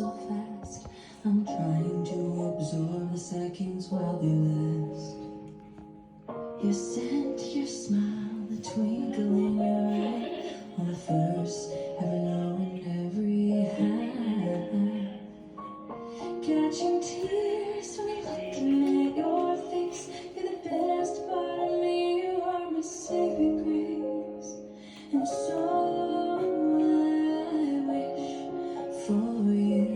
so fast. I'm trying to absorb the seconds while they last. Your scent, your smile, the twinkle in your eye, on the first, every low and every high. Catching tears when I'm looking at your face. You're the best part of me, you are my saving grace. And so I wish for you,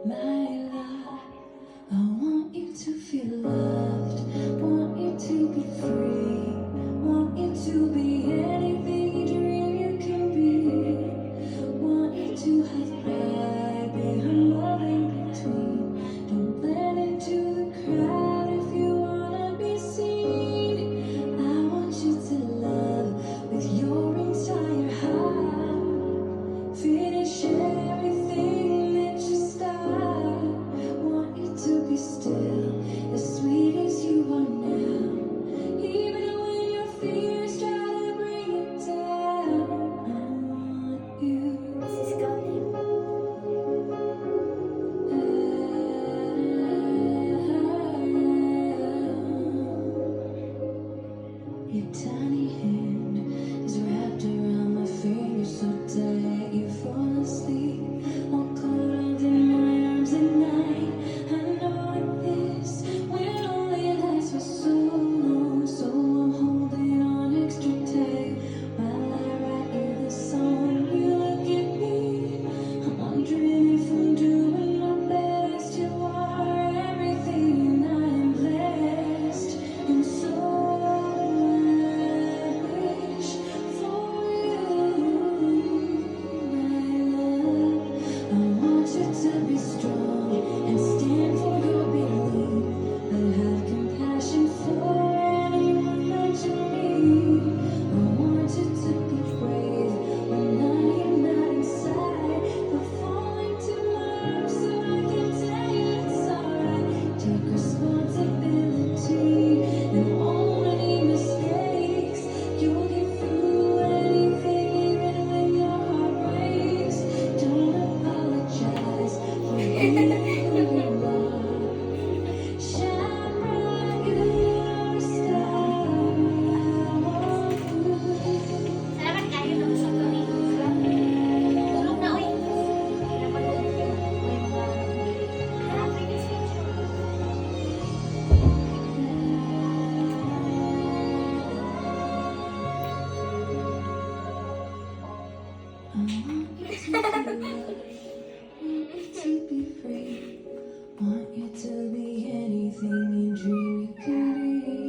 my love. I want you to feel loved, want you to be free, want you to be anything you dream you can be, want you to have pride, be humble in between, don't blend into the crowd if you wanna be seen. I want you to love with your entire heart, finish everything that you start. Want you to be still, as sweet as you are now. Even when your fears try to bring you down, I want you. This is golden. Your tiny hand is wrapped around my finger so tight you fall asleep. All cold in my arms at night. I know that this will only last for so long, so I'm holding on extra tight while I write you this song. You look at me, I'm wondering if I'm doing my best. You are everything, and I am blessed, and so I wish for you, my love. I want you to be strong and stand for your belief, but have compassion for anyone that you meet. I want you to be brave when I am not inside, but fall into my arms so I can tell you it's alright. Take responsibility and own any mistakes. You'll get through anything, even when your heart breaks. Don't apologize for who you are. Shine bright, you're a star. I want you. Salamat kayo ng sa tuloy. Tulog na, uy. Napanood ko yung mga happy discussion. I want you to be loved, want you to be free, want you to be anything you dream you can be,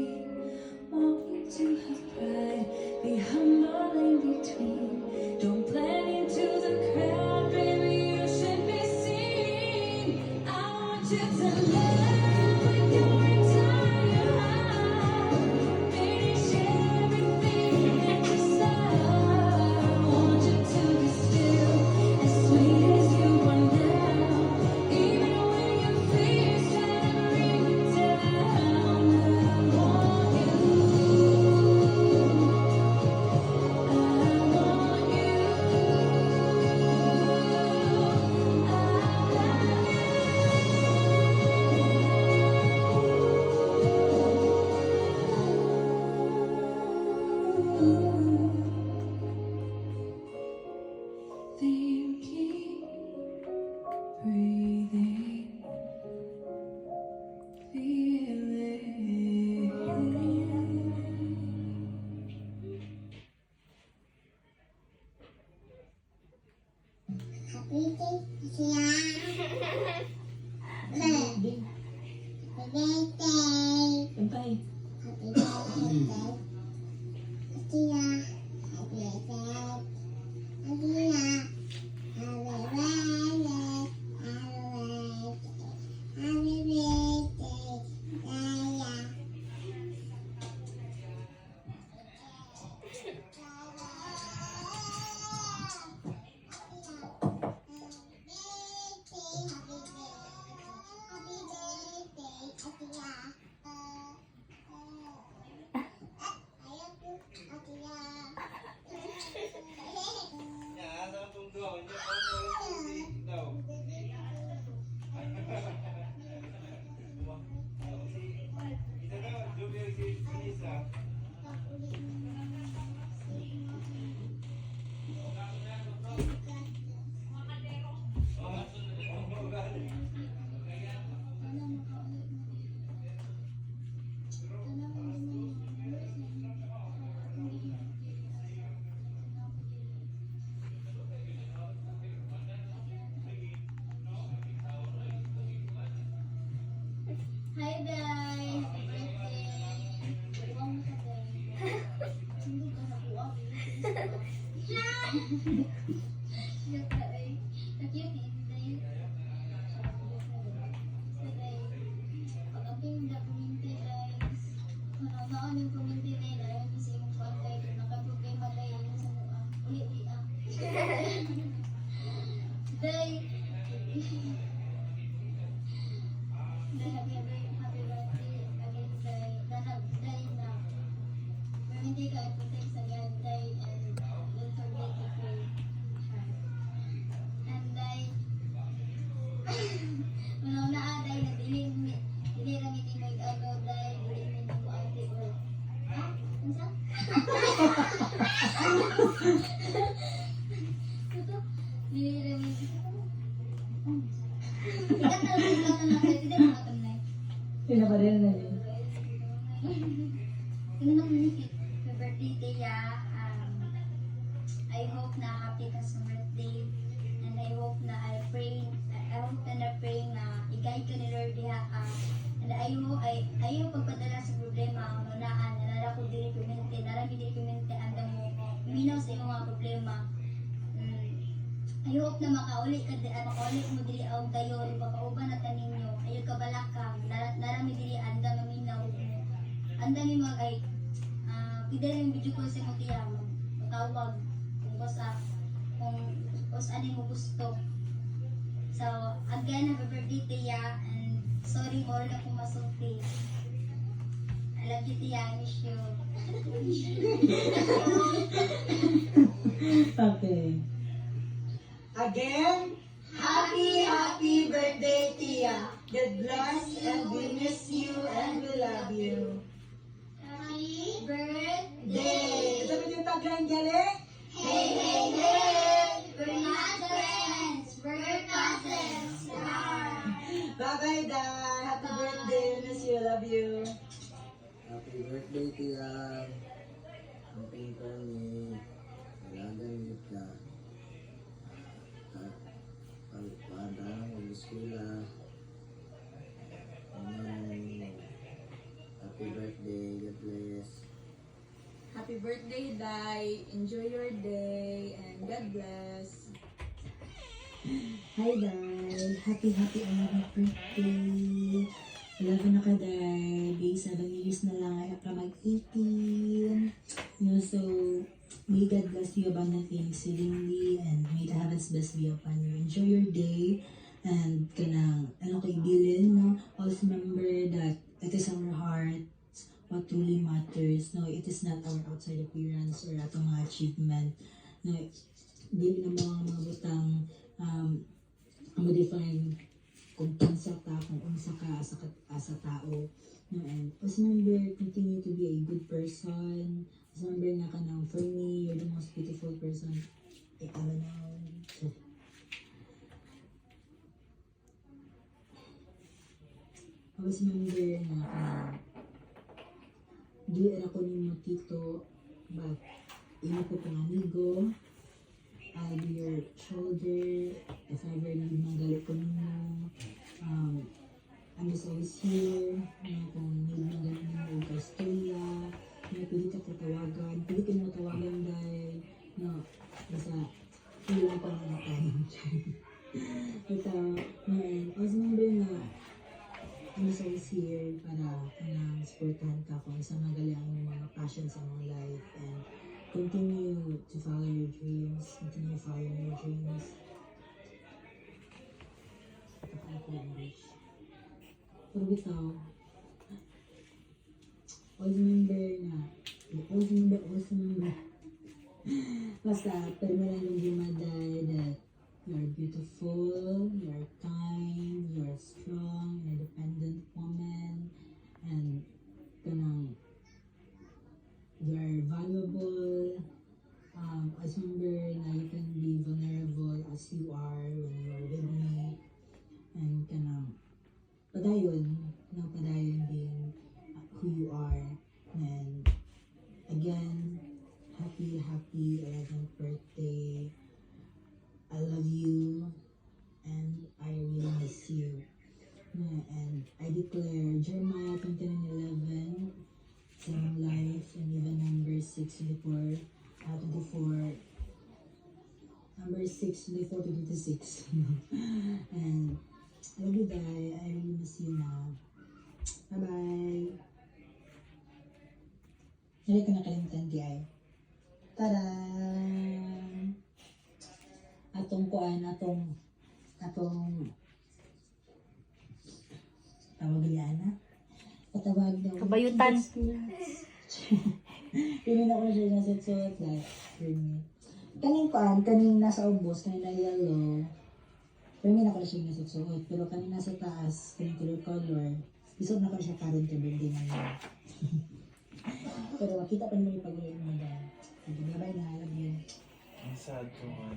want you to have pride, be humble in between, don't blend into the crowd, baby, you should be seen. I want you to love with your entire heart, finish everything that you start. Want you to be still, as sweet as you are now. Even when your fears try to bring you down, I want you. Thinking, breathing, feeling. Happy birthday. Happy birthday. Bye. Happy birthday. Tia. Happy birthday. Tia. Happy birthday. Happy birthday. Tia. Happy birthday. day. Happy birthday again, day. Day na. Pero hindi ka iputay sa God, day. And don't forget to pray. And day, una day na dili rami ni mo ano, day. Dili mo ni mo ate or. Ha? Unsa? Ito? Dili rami. Ikat na lang tayo. Hindi na matamnay. Pinabaril na yun. Tingnan mo ni Happy birthday, Tia. I hope na happy ka sa birthday. And I hope na I hope na na-pray na i-guide ka ni Lord diha. And ayaw pagpadala sa problema. Munaan, nalala ko diri kumente. Narami diri kumente. Andang mo. Minaw sa iyong mga problema. I hope na makauli mo diri og dayon papauban na taninyo. Ayaw ka balakang. Narami diri anda maminaw mo. Anda mi mga kay pwede rin yung video call sa mo tiya matawag kung ano mo gusto. So again, happy birthday Tia, and sorry more na kung masulti. I love you Tia, I miss you. Okay. Again, happy birthday, Tia. God bless and we miss you and we love you. Happy birthday! Day! Sabi yung tagline, galing? Hey, hey, hey! We're not friends, we're cousins. Bye-bye, Dad. Happy birthday. Miss you. Love you. Happy birthday, Tia. Ang paper ni Alagan ka. Pagpaanda ng eskwela. Happy birthday. God bless. Happy birthday, Dai. Enjoy your day and God bless. Hi, Day. Happy 11th birthday. 11 na ka, Day. Be 7 years na lang. Ay ka mag-18. So, may God bless you abundantly and exceedingly, and may the heavens bless be upon you. Enjoy your day. And kanang, kay bilin, no? Also remember that it is our heart what truly matters. No, it is not our outside appearance or atong mga achievement. No, dili na mga butang ma-define kung kinsa ta, kung unsa ka asa tao. No, and also remember, continue to be a good person. Also remember nga ka nang, for me, you're the most beautiful person I ever known. Always remember na di ako ni mo tito, but ino ko pang amigo. I'll be your shoulder if ever na magalit ko ninyo. I'm just always here. Kung need mo galit mo o kastorya, pwede ka tatawagan. Pwede ka na matawagan dahil, basta hindi pa na tayo. But, also remember na I'm just always here para supportahan ka kung isa magaling ang mga passions sa mga life, and continue to follow your dreams, continue following your dreams. Pero bitaw, always remember, basta, pero na lang yung maday that you are beautiful, you are kind, you are strong, independent woman, and you are valuable. Always remember na you can be vulnerable as you are when you are with me, and padayon being who you are. And again, happy 11th birthday. I love you, and I really miss you. And I declare Jeremiah 29:11, sa life, and even number 6:24, 24, number 6:24 to 26. And I love you, Day. I really miss you now. Bye-bye. Hindi ko nakalimutan, Day. Tada! Atong tawag daw. Kabayutan. Pinin ako na siya na suot like. Kaning nasa ubos, kaning na yellow. Pinin ako na siya na suot. Pero kaning nasa taas, kaning color. Isot na ko na siya karon to birthday na yun. Pero makita pa naman yung pag-iin mo dyan. Bye-bye na, love you.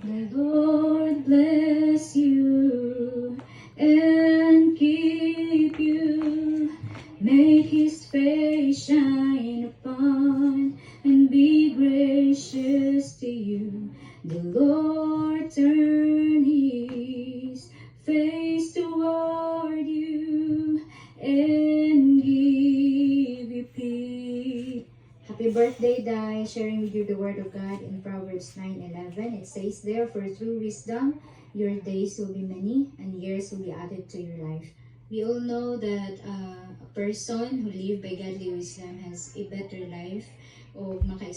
The Lord bless you and keep you. Make His face shine upon and be gracious to you. The Lord turn His face toward you and give you peace. Happy birthday, Dai. Sharing with you the word of God in Proverbs 9:11. It says there, for through wisdom, your days will be many and years will be added to your life. We all know that a person who live by godly wisdom has a better life o maka